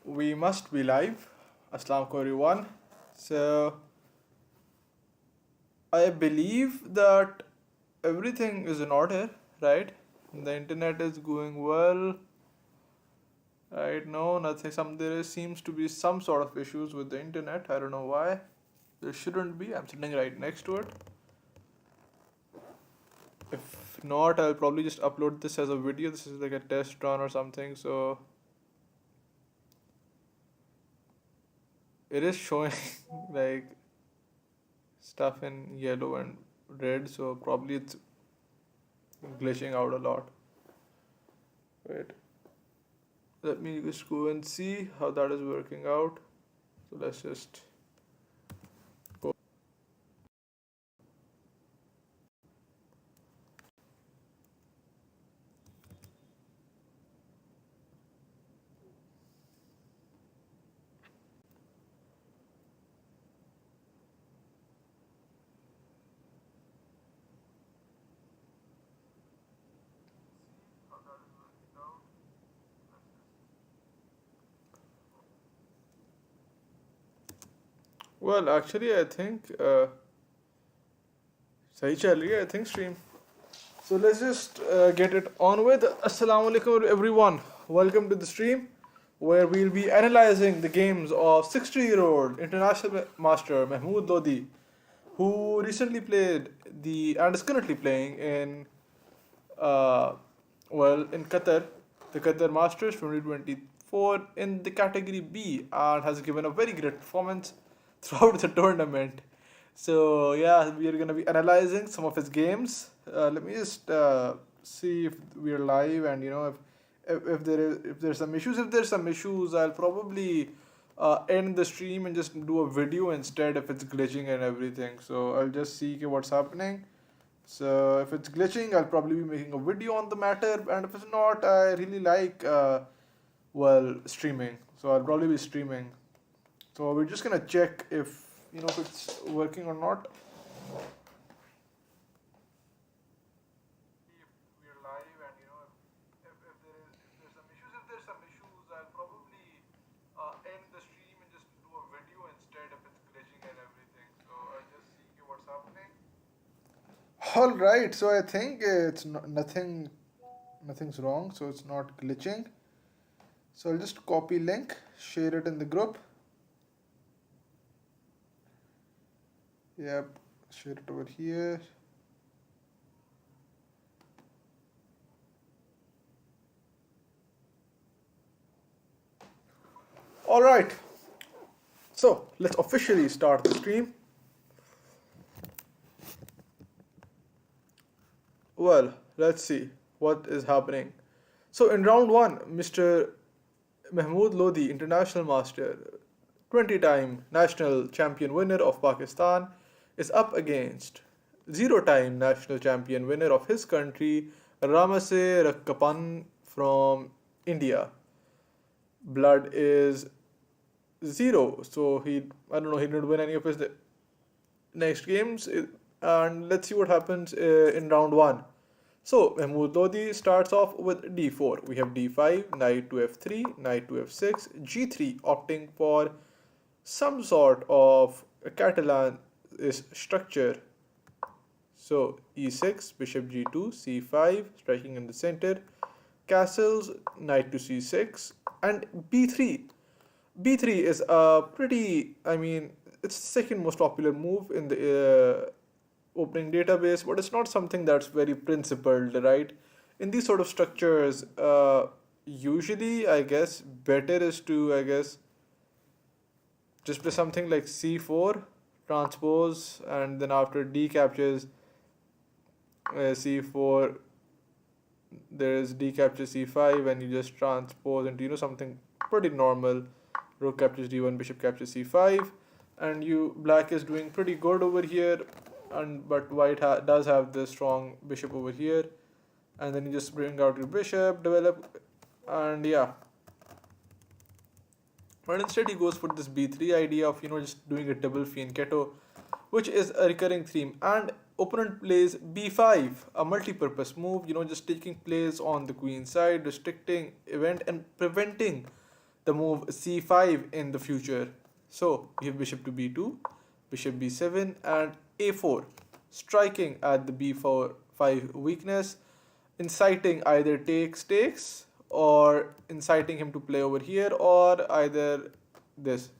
We must be live. Assalamu alaikum everyone. So I believe that everything is in order, right? The internet is going well. Right? No, nothing. Seems to be some sort of issues with the internet. I don't know why. There shouldn't be. I'm sitting right next to it. If not, I'll probably just upload this as a video. This is like a test run or something. So it is showing like stuff in yellow and red. So probably it's glitching out a lot. Wait, let me just go and see how that is working out. So let's just go. Well, actually, I think sahi chal rahi hai, I think stream. So let's just get it on with. Assalamu alaikum everyone. Welcome to the stream where we'll be analyzing the games of 60-year-old international master Mahmood Lodi, who recently played the and is currently playing in uh, in Qatar, the Qatar Masters 2024 in the category B, and has given a very great performance throughout the tournament. So yeah, we are gonna be analyzing some of his games. Let me just see if we are live, and if there's some issues. If there's some issues, I'll probably end the stream and just do a video instead if it's glitching and everything. So I'll just see what's happening. So if it's glitching, I'll probably be making a video on the matter, and if it's not, I really like streaming. So I'll probably be streaming. So we're just gonna check if it's working or not. If we're live, and if there's some issues. If there's some issues, I'll probably end the stream and just do a video instead if it's glitching and everything. So I'll just see what's happening. All right, so I think it's nothing's wrong, so it's not glitching. So I'll just copy link, share it in the group. Yep, share it over here. All right, so let's officially start the stream. Well, let's see what is happening. So in round one, Mr. Mahmood Lodi, international master, 20-time national champion winner of Pakistan, is up against 0-time national champion winner of his country, Ramase Rakkapan from India. Blood is 0, so I don't know, he didn't win any of his next games. And let's see what happens in round one. So Mahmood Lodi starts off with d4. We have d5, knight to f3, knight to f6, g3, opting for some sort of a Catalan structure. So e6, bishop g2, c5, striking in the center, castles, knight to c6, and b3. b3 is a pretty, it's the second most popular move in the opening database, but it's not something that's very principled, right? In these sort of structures, usually, I guess, better is to, just play something like c4, transpose, and then after d captures c4, there is d captures c5, and you just transpose into something pretty normal. Rook captures d1, bishop captures c5, and black is doing pretty good over here. But white does have the strong bishop over here, and then you just bring out your bishop, develop, and yeah. But instead he goes for this b3 idea of just doing a double fianchetto, which is a recurring theme. And opponent plays b5, a multi-purpose move, just taking place on the queen side, restricting event and preventing the move c5 in the future. So we have bishop to b2, bishop b7, and a4, striking at the b4 5 weakness, inciting either takes or inciting him to play over here, or either this.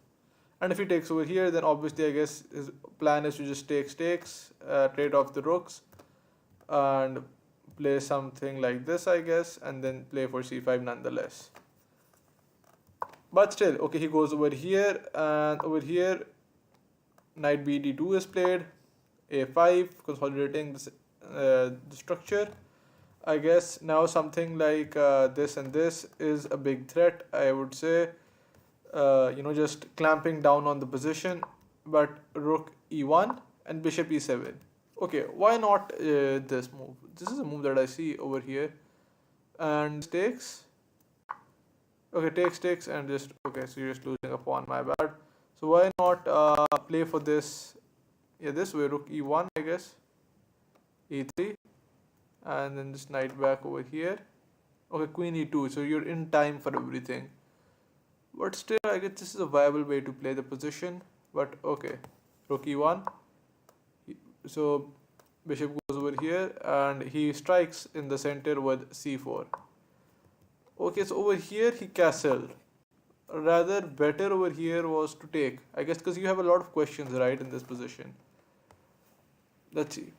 And if he takes over here, then obviously I guess his plan is to just takes, trade off the rooks, and play something like this, I guess, and then play for c5 nonetheless. But still, okay, he goes over here, and over here, knight b d2 is played, a5, consolidating this, the structure. I guess now something like this and this is a big threat, I would say. Just clamping down on the position, but rook e1 and bishop e7. Okay, why not this move? This is a move that I see over here, and takes. Okay, takes, and just okay. So you're just losing a pawn. My bad. So why not play for this? Yeah, this way, rook e1, I guess, e3, and then just knight back over here. Okay, queen e2. So you're in time for everything. But still, I guess this is a viable way to play the position. But okay, rook e1. So bishop goes over here, and he strikes in the center with c4. Okay, so over here he castled. Rather better over here was to take, I guess, because you have a lot of questions, right, in this position. Let's see.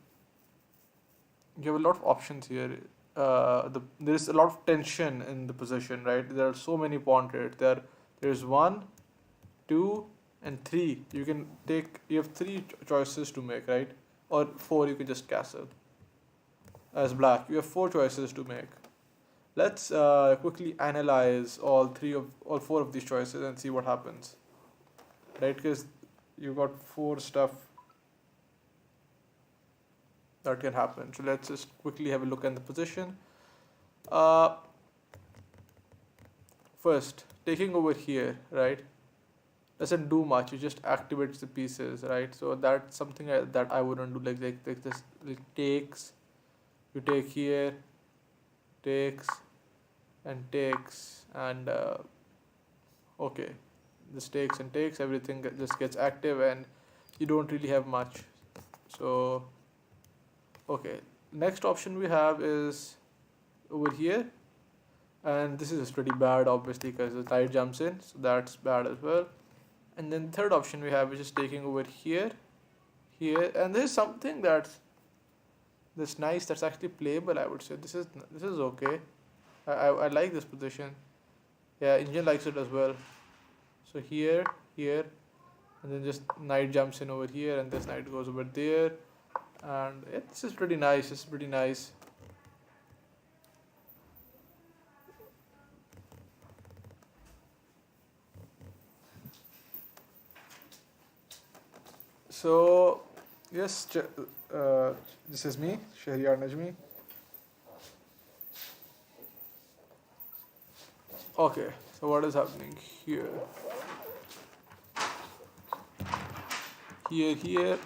You have a lot of options here. There is a lot of tension in the position, right? There are so many pawn trades. There's 1, 2, and 3. You have 3 choices to make, right? Or 4, you can just castle. As black, you have 4 choices to make. Let's quickly analyze all 4 of these choices and see what happens, right? Because you got 4 stuff that can happen. So let's just quickly have a look at the position. First, taking over here, right, doesn't do much. It just activates the pieces, right? So that's something that I wouldn't do. Like this, like takes, you take here, takes, and okay, this takes and takes, everything just gets active, and you don't really have much. So okay, next option we have is over here, and this is pretty bad, obviously, because the knight jumps in, so that's bad as well. And then the third option we have, which is taking over here, and there's something that's nice, that's actually playable, I would say. This is okay. I like this position. Yeah, Indian likes it as well. So here, and then just knight jumps in over here, and this knight goes over there, and this is pretty nice. This is pretty nice. So yes, this is me, Shahriyar Najmi. Okay, so what is happening here? Here,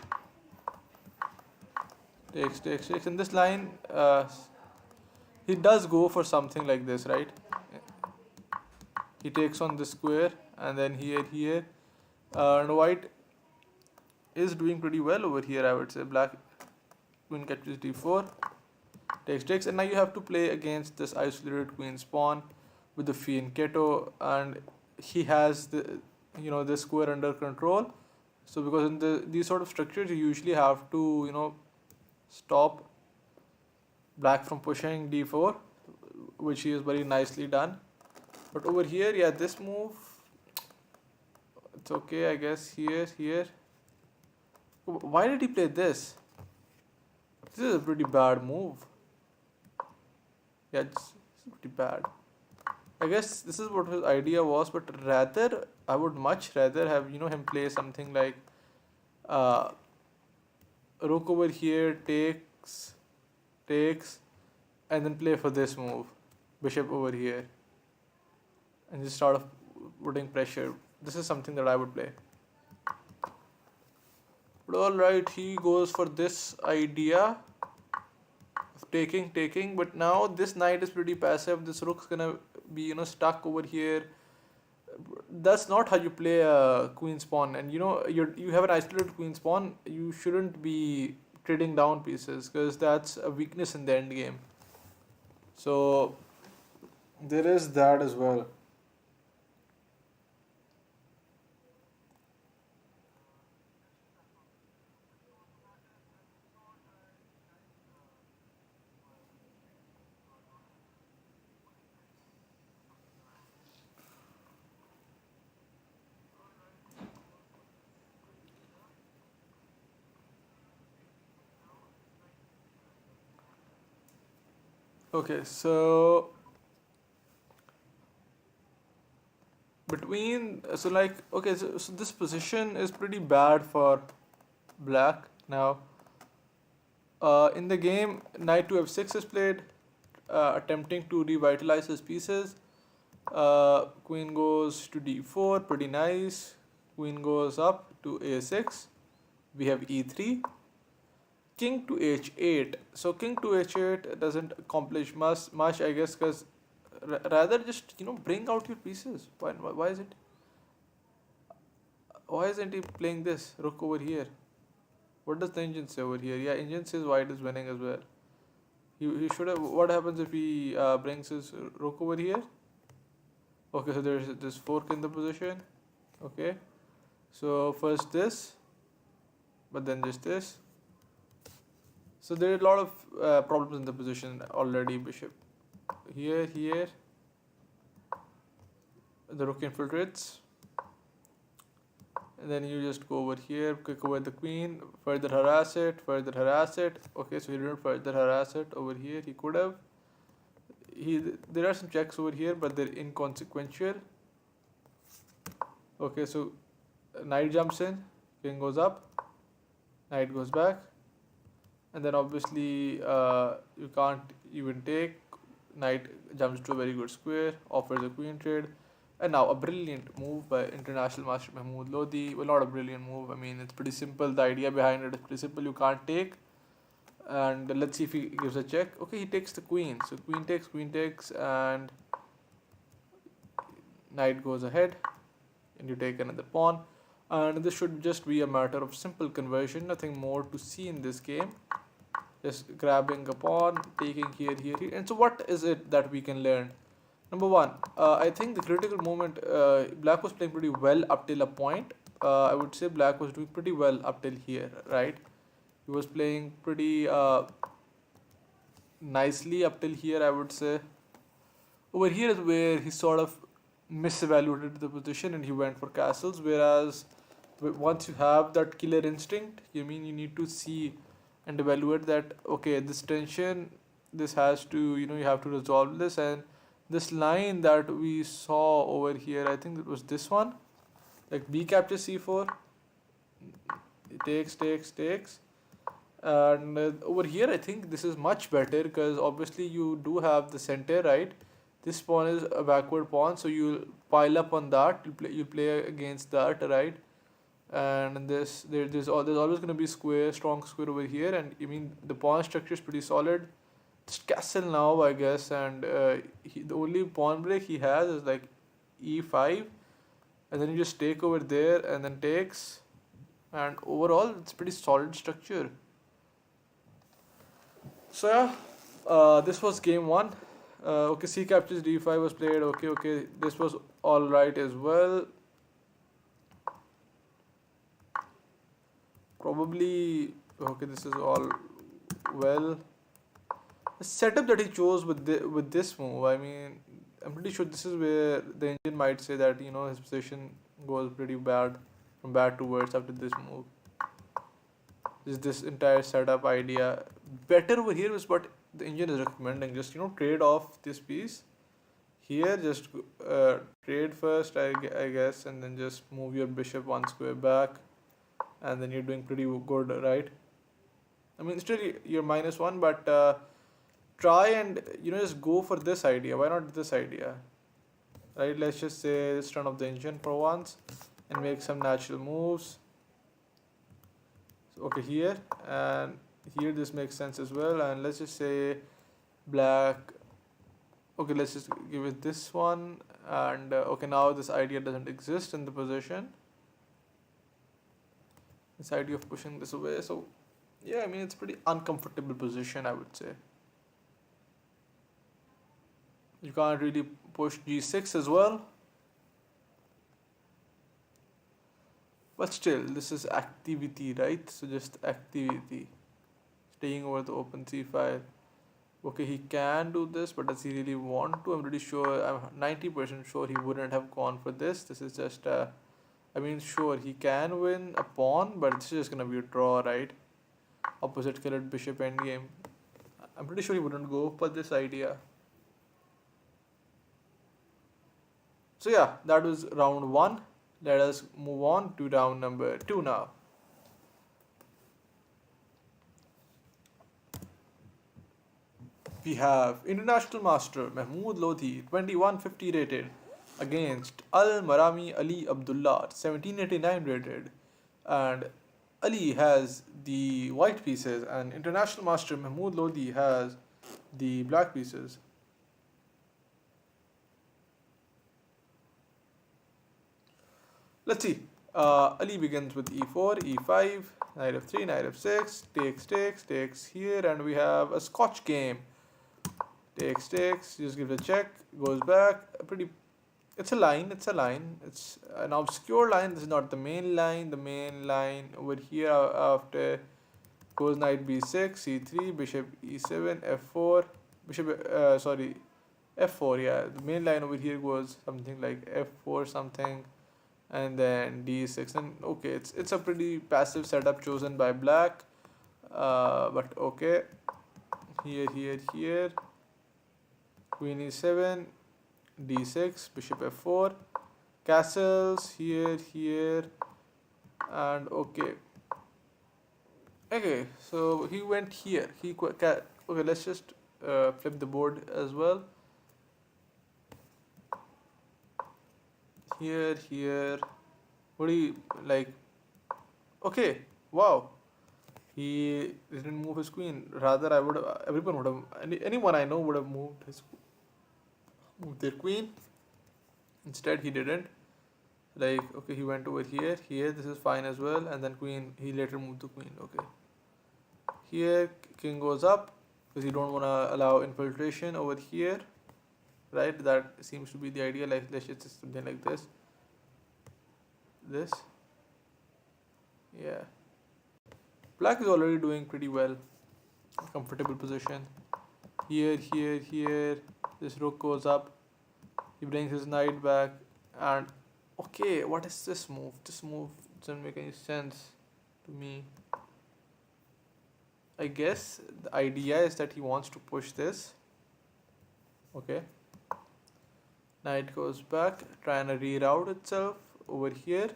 takes. In this line, he does go for something like this, right? He takes on this square, and then here, and white is doing pretty well over here, I would say. Black, queen captures d4, takes, and now you have to play against this isolated queen's pawn with the fianchetto, and he has this square under control. So because in these sort of structures, you usually have to stop black from pushing d4, which he is very nicely done. But over here, yeah, this move, it's okay, I guess. Here. Why did he play this? This is a pretty bad move. Yeah, it's pretty bad. I guess this is what his idea was, but I would much rather have him play something like rook over here, takes, and then play for this move, bishop over here, and just start putting pressure. This is something that I would play. But alright, he goes for this idea of taking, but now this knight is pretty passive. This rook's gonna be stuck over here. That's not how you play a queen pawn. And you have an isolated queen pawn. You shouldn't be trading down pieces because that's a weakness in the end game. So there is that as well. Okay, so so this position is pretty bad for black now. In the game, knight to f6 is played, attempting to revitalize his pieces. Queen goes to d4, pretty nice. Queen goes up to a6. We have e3. King to h8. So king to h8 doesn't accomplish much, I guess, because rather just bring out your pieces. Why is it? Why isn't he playing this rook over here? What does the engine say over here? Yeah, engine says white is winning as well. He should have. What happens if he brings his rook over here? Okay, so there's this fork in the position. Okay, so first this, but then just this. So there are a lot of problems in the position already. Bishop here. The rook infiltrates. And then you just go over here, kick away the queen, further harass it. Okay, so he didn't further harass it over here. He could have. There are some checks over here, but they're inconsequential. Okay, so knight jumps in, king goes up, knight goes back, and then obviously you can't even take. Knight jumps to a very good square, offers a queen trade. And now a brilliant move by international master Mahmoud Lodi. Well, not a brilliant move. I mean, it's pretty simple. The idea behind it is pretty simple. You can't take. And let's see if he gives a check. Okay, he takes the queen. So queen takes, and knight goes ahead. And you take another pawn. And this should just be a matter of simple conversion. Nothing more to see in this game. Just grabbing a pawn, taking here. And so what is it that we can learn? Number one, I think the critical moment, black was playing pretty well up till a point. I would say black was doing pretty well up till here, right? He was playing pretty nicely up till here, I would say. Over here is where he sort of misevaluated the position and he went for castles. Whereas once you have that killer instinct, you need to see and evaluate that, okay, this tension, this has to, you have to resolve this. And this line that we saw over here, I think it was this one, like b captures c4, takes, and over here I think this is much better because obviously you do have the center, right? This pawn is a backward pawn, so you'll pile up on that. You play against that, right? And there's always going to be strong square over here, and the pawn structure is pretty solid. Just castle now, I guess, and the only pawn break he has is like e5, and then you just take over there and then takes, and overall it's pretty solid structure. So yeah, this was game one. Okay, c captures d5 was played. Okay, this was all right as well. Probably okay, this is all well. The setup that he chose with this move, I'm pretty sure this is where the engine might say that his position goes pretty bad, from bad to worse after this move. This entire setup idea better over here is what the engine is recommending. Just trade off this piece here, just trade first, I guess, and then just move your bishop one square back, and then you're doing pretty good, right? Still you're -1, but try and just go for this idea. Why not this idea, right? Let's just say let's turn off the engine for once and make some natural moves. So, okay, here and here this makes sense as well. And let's just say black Okay, let's just give it this one. And okay, now this idea doesn't exist in the position. This idea of pushing this away. So yeah, I mean, it's pretty uncomfortable position, I would say. You can't really push g6 as well. But still, this is activity, right? So just activity. Staying over the open c file. Okay, he can do this, but does he really want to? I'm pretty sure, I'm 90% sure he wouldn't have gone for this. This is just, I mean, sure, he can win a pawn, but it's just gonna be a draw, right? Opposite colored bishop endgame. I'm pretty sure he wouldn't go for this idea. So yeah, that was round 1. Let us move on to round number 2 now. We have International Master Mahmoud Lodhi, 2150 rated, against Al Marami Ali Abdullah, 1789 rated. And Ali has the white pieces, and International Master Mahmoud Lodhi has the black pieces. Let's see. Ali begins with e4, e5, knight f3, knight f6, takes here, and we have a Scotch game. Takes, just gives a check, goes back. It's a line, It's an obscure line. This is not the main line. The main line over here after goes knight b6, c3, bishop e7, f4, f4. Yeah, the main line over here goes something like f4 something, and then d6. And okay, it's a pretty passive setup chosen by black. But okay, here. Queen e7, d6, bishop f4, castles here, and okay. Okay, so he went here. Okay, let's just flip the board as well. Here. What do you like? Okay, wow. He didn't move his queen. Rather, everyone would have, anyone I know would have moved their queen. Instead, he didn't. Like, okay, he went over here. This is fine as well. And then queen, he later moved the queen. Okay. Here, king goes up because you don't want to allow infiltration over here. Right? That seems to be the idea. Like, let's just something like this. Yeah. Black is already doing pretty well. Comfortable position. Here. This rook goes up. He brings his knight back. And okay, what is this move? This move doesn't make any sense to me. I guess the idea is that he wants to push this. Okay. Knight goes back, trying to reroute itself over here.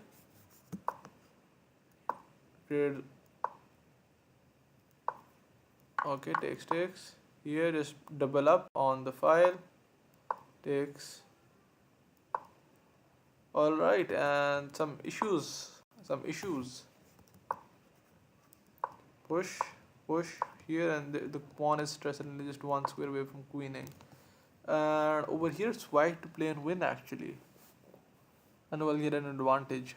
Okay, takes. Here just double up on the file. Takes. Alright, and some issues. Push here, and the pawn is stressed and just one square away from queening. And over here it's white to play and win actually. And we'll get an advantage.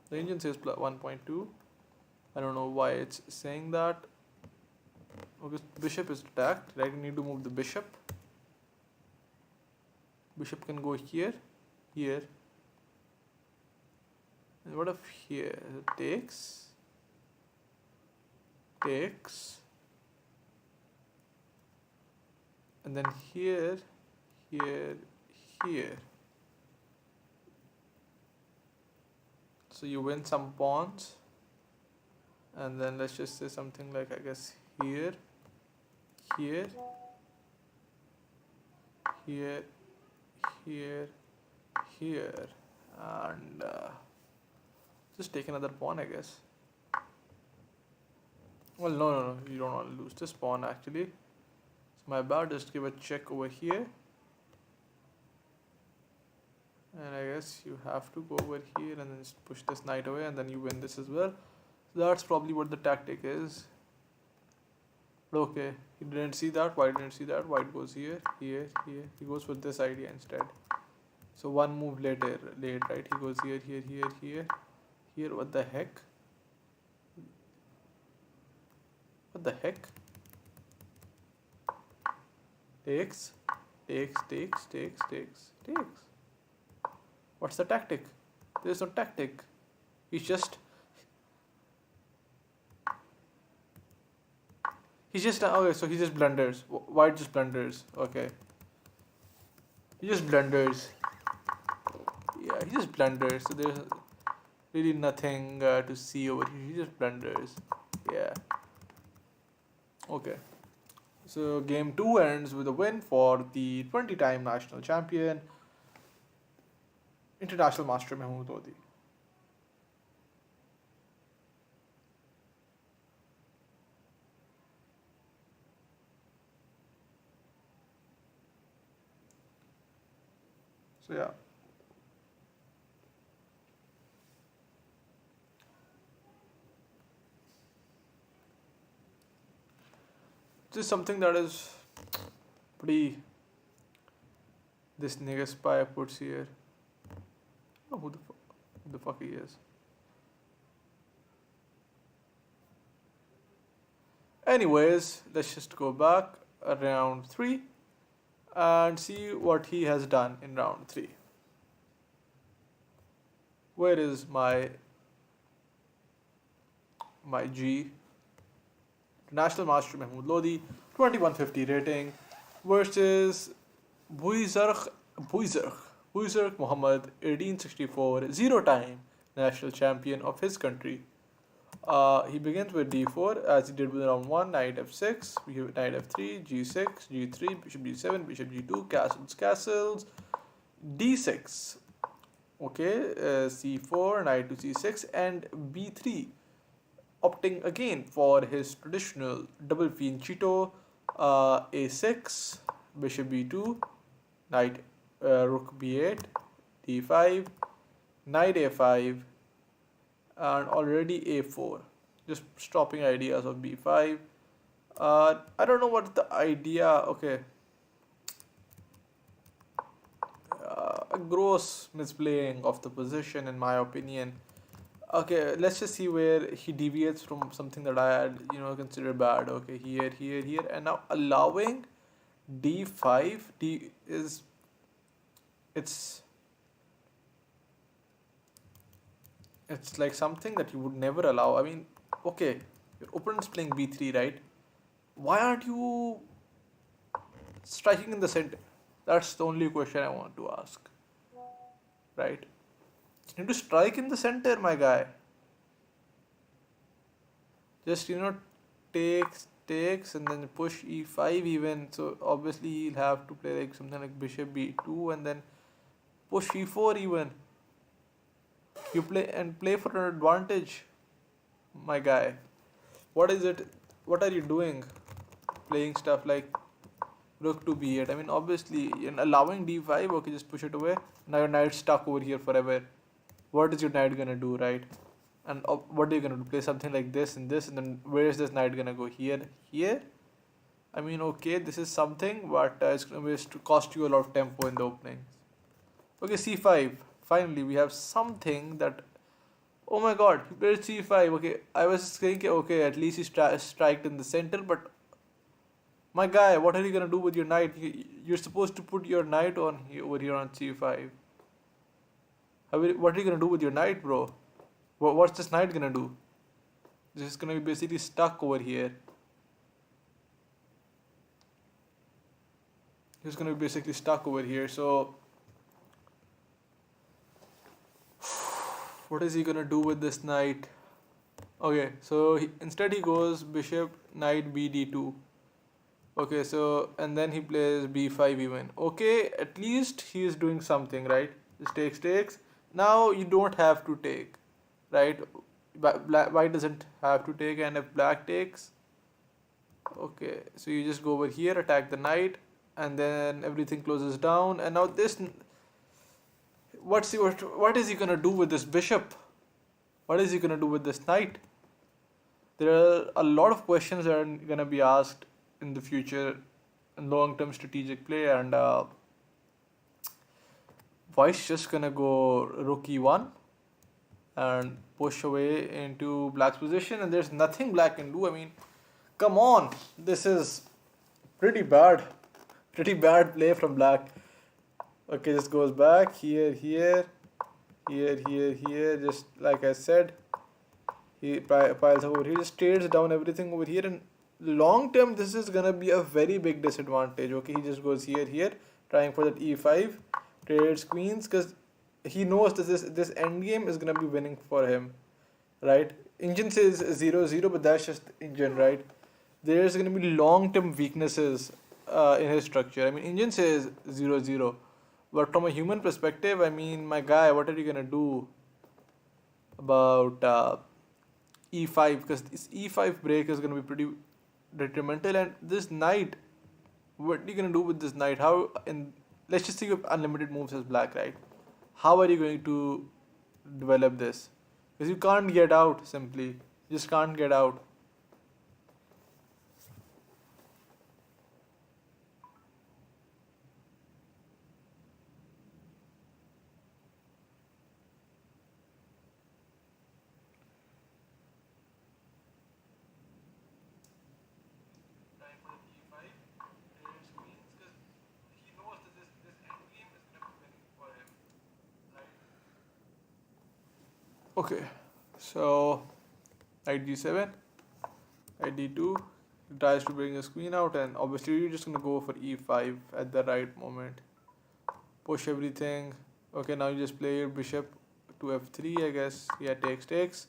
The engine says 1.2. I don't know why it's saying that. Okay, bishop is attacked, right? We need to move the bishop. Bishop can go here. And what if here? Takes. And then here. So you win some pawns. And then let's just say something like, I guess, here. And just take another pawn, I guess. Well, no, you don't want to lose this pawn actually. So my bad, just give a check over here. And I guess you have to go over here and then just push this knight away, and then you win this as well. So that's probably what the tactic is. But okay, he didn't see that. White didn't see that. White goes here, here, here. He goes for this idea instead. So one move later, late, right? He goes here, here, here, here, here. What the heck? What the heck? Takes, takes. What's the tactic? There's no tactic. He's just okay. So he just blunders. White just blunders. Okay, he just blunders. Yeah, he just blunders. So there's really nothing to see over here. He just blunders. Yeah. Okay. So game 2 ends with a win for the 20-time national champion, international master Mahmood Lodi. So yeah. This is something that is pretty. This nigga spy puts here. Oh, who the fuck he is? Anyways, let's just go back round 3 and see what he has done in round 3. Where is my G? National Master Mahmood Lodi, 2150 rating versus Buizark Muhammad, 1864, 0-time national champion of his country. He begins with d4 as he did with round 1, knight f6, knight f3, g6, g3, bishop g7, bishop g2, castles, d6. Okay, c4, knight to c6, and b3. Opting again for his traditional double fianchetto, a6, bishop b2, knight rook b8, d5, knight a5, and already a4. Just stopping ideas of b5. I don't know what the idea. Okay, a gross misplaying of the position, in my opinion. Okay, let's just see where he deviates from something that I had, considered bad. Okay, here, and now allowing d5. It's like something that you would never allow. I mean, okay, your opponent's playing b3, right? Why aren't you striking in the center? That's the only question I want to ask, right? You need to strike in the center, my guy. Just takes and then push e5 even. So obviously he'll have to play like something like bishop b2 and then push e4 even. You play for an advantage, my guy. What is it? What are you doing? Playing stuff like rook to b8. I mean, obviously, in allowing d5, okay, just push it away. Now your knight's stuck over here forever. What is your knight gonna do, right? And what are you gonna do? Play something like this, and then where is this knight gonna go? Here, here. I mean, okay, this is something, but it's gonna cost you a lot of tempo in the openings. Okay, c5. Finally, we have something that. Oh my God, he played c5. Okay, I was thinking, okay, at least he striked in the center, but my guy, what are you gonna do with your knight? You're supposed to put your knight over here on c5. What are you gonna do with your knight, bro? What's this knight gonna do? This is gonna be basically stuck over here. He's gonna be basically stuck over here. So, what is he gonna do with this knight? Okay, so instead he goes bishop, knight bd2. Okay, so and then he plays b5 even. Okay, at least he is doing something, right? This takes. Now you don't have to take, right? White doesn't have to take, and if black takes, okay, so you just go over here, attack the knight, and then everything closes down. And now this, what is he gonna do with this bishop? What is he gonna do with this knight? There are a lot of questions that are gonna be asked in the future in long-term strategic play, and White's just gonna go rook e1 and push away into black's position, and there's nothing black can do. I mean, come on, this is pretty bad, pretty bad play from black. Okay, just goes back here, here, here, here, here. Just like I said, he piles up over here, just trades down everything over here, and long term this is gonna be a very big disadvantage. Okay, he just goes here, here, trying for that e5, trades queens, because he knows that this end game is gonna be winning for him, right? Engine says 0-0, but that's just engine, right? There's gonna be long term weaknesses in his structure. I mean, engine says 0-0, but from a human perspective, I mean, my guy, what are you gonna do about e5? Because this e5 break is gonna be pretty detrimental, and this knight, what are you gonna do with this knight? How, in, let's just think of unlimited moves as black, right? How are you going to develop this? Because you can't get out simply. You just can't get out. Okay, so knight g7, knight d2, he tries to bring his queen out, and obviously you're just gonna go for e5 at the right moment. Push everything. Okay, now you just play your bishop to f3, I guess. Yeah, takes.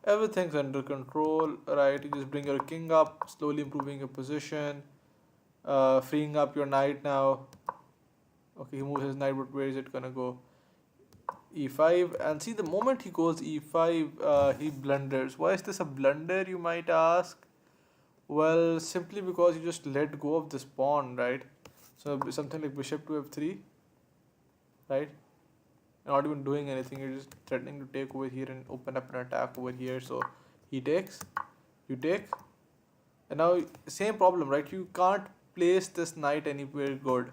Everything's under control, right? You just bring your king up, slowly improving your position, freeing up your knight now. Okay, he moves his knight, but where is it gonna go? e5, and see, the moment he goes e5, he blunders. Why is this a blunder, you might ask? Well, simply because you just let go of this pawn, right? So something like bishop to f3, right? You're not even doing anything, you're just threatening to take over here and open up an attack over here. So he takes, you take, and now same problem, right? You can't place this knight anywhere good,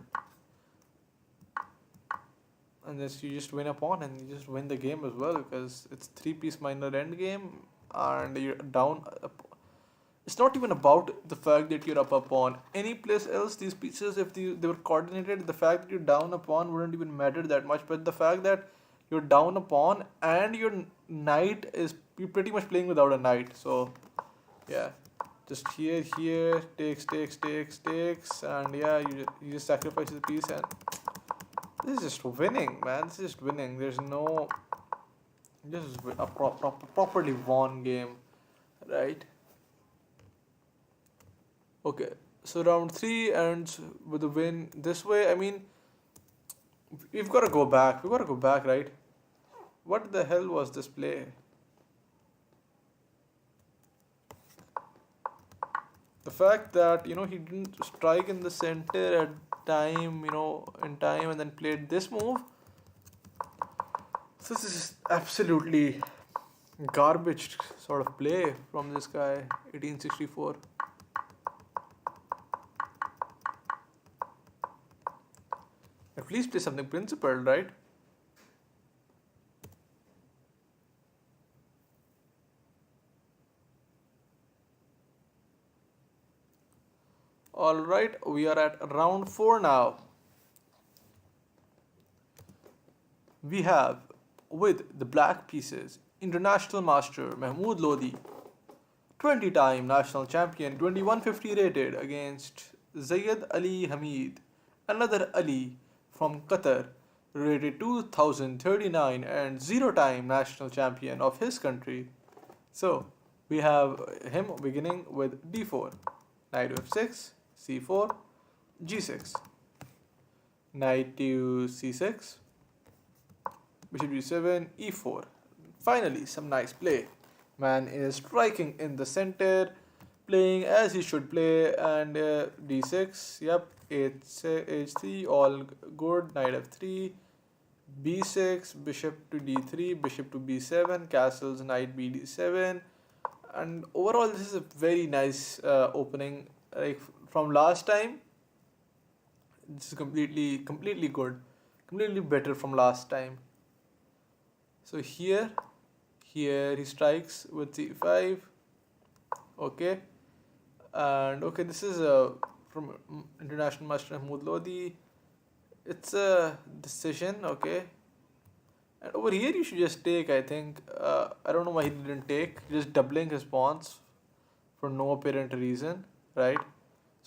unless you just win a pawn, and you just win the game as well, because it's 3-piece minor end game and you're down. It's not even about the fact that you're up a pawn. Any place else, these pieces, if they were coordinated, the fact that you're down a pawn wouldn't even matter that much. But the fact that you're down a pawn and your knight is, you're pretty much playing without a knight. So yeah, just here, takes, and yeah, you just sacrifice the piece, and this is just winning, man. This is just winning. There's no, this is a properly won game, right? Okay, so round 3 ends with a win this way. I mean, we've got to go back. We've got to go back, right? What the hell was this play? The fact that, he didn't strike in the center at time, in time, and then played this move. So this is absolutely garbage sort of play from this guy, 1864. At least play something principled, right? Alright, we are at round 4 now. We have, with the black pieces, international master Mahmoud Lodi, 20-time national champion, 2150 rated, against Zayed Ali Hamid, another Ali from Qatar, rated 2039 and 0-time national champion of his country. So we have him beginning with d4, knight to f6, c4, g6, knight to c6, bishop g7, e4. Finally, some nice play. Man is striking in the center, playing as he should play, and d6, yep, h3, all good, knight f3, b6, bishop to d3, bishop to b7, castles, knight b d7, And overall, this is a very nice opening. Like from last time, this is completely good, completely better from last time. So here he strikes with c5. Okay, and okay, this is from International Master Mahmoud Lodi. It's a decision. Okay, and over here you should just take. I think I don't know why he didn't take. Just doubling his pawns for no apparent reason, right?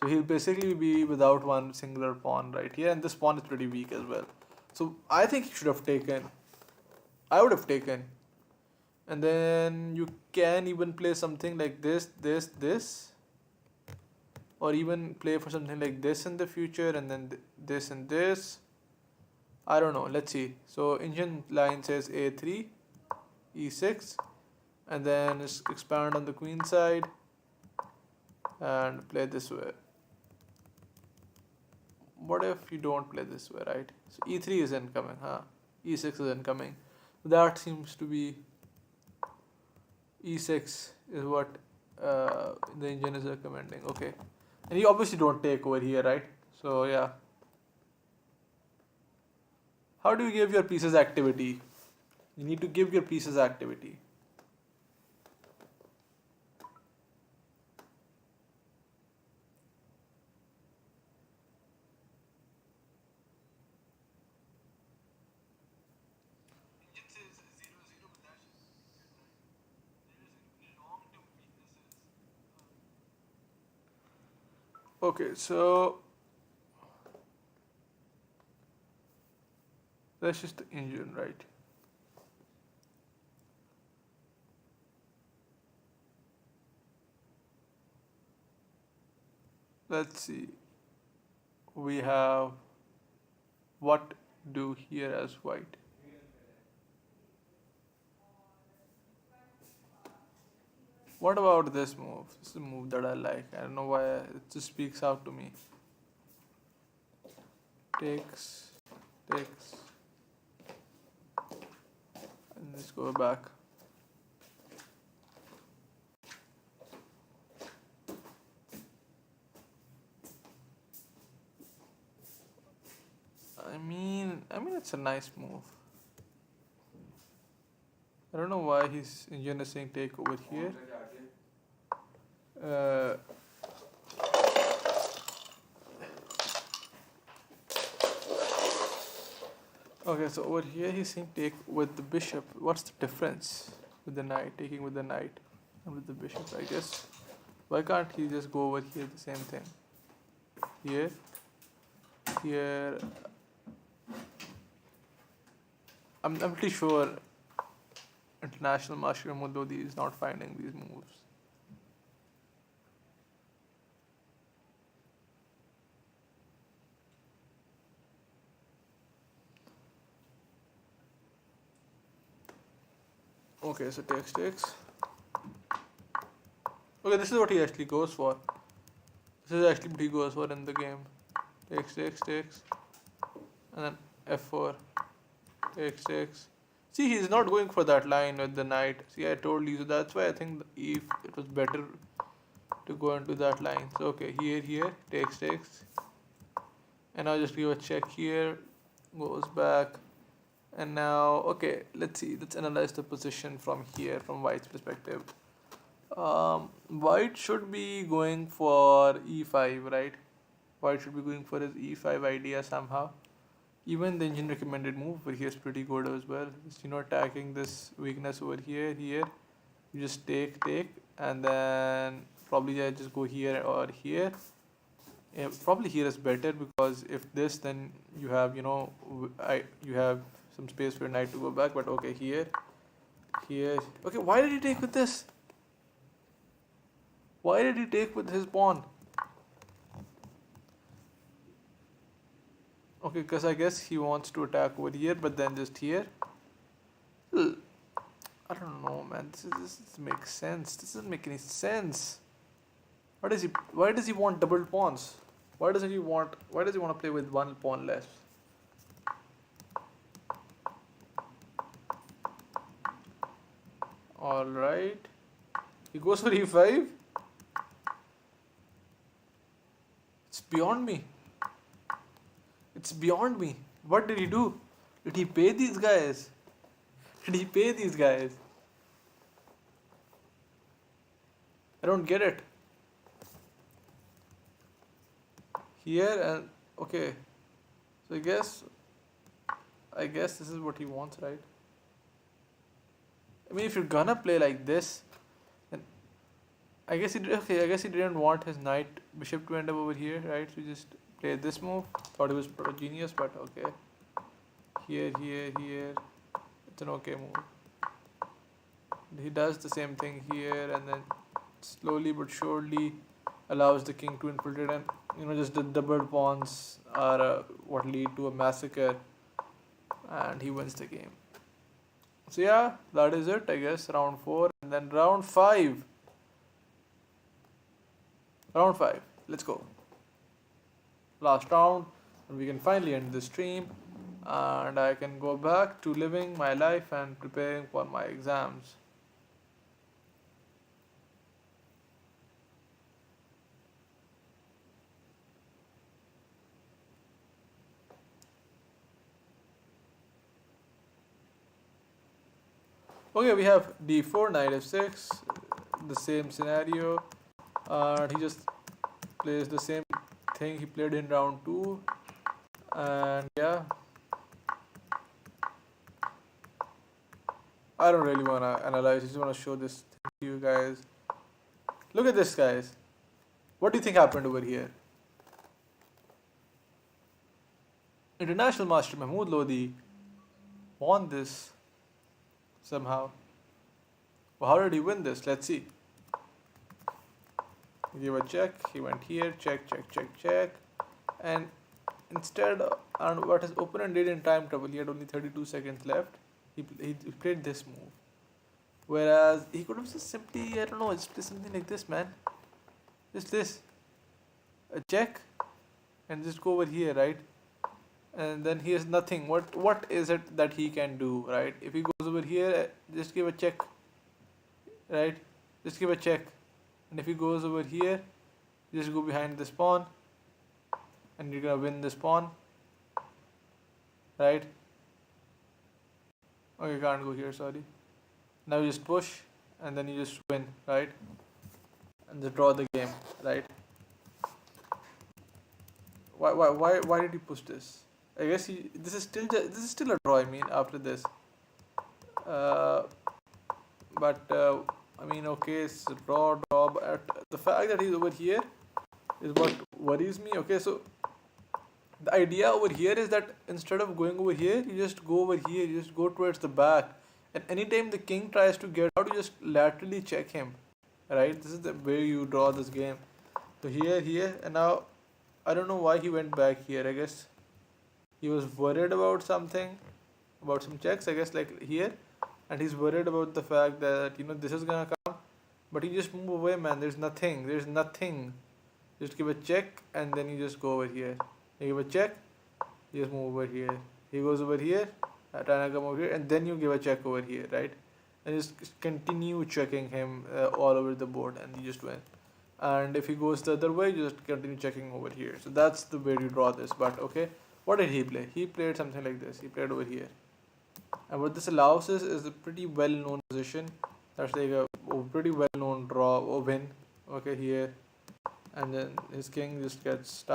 So he'll basically be without one singular pawn right here, and this pawn is pretty weak as well. So I think he should have taken. I would have taken, and then you can even play something like this, or even play for something like this in the future, and then this and this. I don't know. Let's see. So Indian line says a3, e6, and then expand on the queen side and play this way. What if you don't play this way, right? So e3 is incoming, huh? e6 is incoming. That seems to be e6 is what the engine is recommending. Okay, and you obviously don't take over here, right? So yeah. How do you give your pieces activity? You need to give your pieces activity. Okay, so that's just the engine, right? Let's see. We have what do here as white. What about this move? This is a move that I like. I don't know why it just speaks out to me. Takes, takes, and let's go back. I mean, it's a nice move. I don't know why his engine is saying take over here. Uh, okay, so over here he's saying take with the bishop. What's the difference with the knight? Taking with the knight and with the bishop, I guess. Why can't he just go over here the same thing? Here, here. I'm pretty sure International Master Mudodi is not finding these moves. Okay, so takes. Okay, this is what he actually goes for. This is actually what he goes for in the game. Takes. And then f4. Takes. See, he's not going for that line with the knight. See, I told you. So that's why I think if it was better to go into that line. So, okay, here, takes. And I'll just give a check here. Goes back. And now, okay, let's see. Let's analyze the position from here, from white's perspective. White should be going for e5, right? White should be going for his e5 idea somehow. Even the engine recommended move over here is pretty good as well. Just, attacking this weakness over here. You just take, and then probably I just go here or here. Yeah, probably here is better because if this, then you have, you have some space for your knight to go back. But okay, here. Okay, why did he take with this? Why did he take with his pawn? Okay, because I guess he wants to attack over here, but then just here. I don't know, man. This doesn't make sense. This doesn't make any sense. Why does he want double pawns? Why does he want to play with one pawn less? All right. He goes for e5. It's beyond me. It's beyond me. What did he do? Did he pay these guys? Did he pay these guys? I don't get it. Here and okay. So I guess this is what he wants, right? I mean, if you're gonna play like this, then I guess I guess he didn't want his knight bishop to end up over here, right? So he just played this move. Thought it was genius, but okay. Here. It's an okay move. He does the same thing here, and then slowly but surely allows the king to infiltrate, and just the double pawns are what lead to a massacre, and he wins the game. So yeah, that is it, I guess. Round 4, and then round 5. Round 5. Let's go. Last round, and we can finally end the stream, and I can go back to living my life and preparing for my exams. Okay, we have d4, knight f6, the same scenario, and he just plays the same thing he played in round 2, and yeah, I don't really want to analyze, I just want to show this to you guys. Look at this, guys. What do you think happened over here? International Master Mahmood Lodi won this somehow. Well, how did he win this? Let's see. He gave a check. He went here. Check. And instead, and what his opponent did in time trouble, he had only 32 seconds left. He played this move. Whereas he could have just simply, I don't know, just play something like this, man. Just this. A check. And just go over here, right? And then he has nothing. What is it that he can do, right? If he goes over here, just give a check, right? Just give a check. And if he goes over here, just go behind this pawn, and you're gonna win this pawn, right? Oh, you can't go here, sorry. Now you just push, and then you just win, right? And just draw the game, right? Why did he push this? I guess this is still a draw. I mean, after this, but I mean, okay, it's a draw. But the fact that he's over here is what worries me. Okay, so the idea over here is that instead of going over here, you just go over here. You just go towards the back, and anytime the king tries to get out, you just laterally check him, right? This is the way you draw this game. So here, and now I don't know why he went back here. I guess he was worried about something, about some checks, I guess, like here, and he's worried about the fact that this is gonna come, but he just move away, man. There's nothing. Just give a check, and then you just go over here. You give a check, you just move over here. He goes over here, trying to come over here, and then you give a check over here, right? And just continue checking him all over the board, and you just win. And if he goes the other way, you just continue checking over here. So that's the way you draw this. But okay. What did he play? He played something like this. He played over here. And what this allows us is a pretty well-known position. That's like a pretty well-known draw or win. Okay, here. And then his king just gets stuck.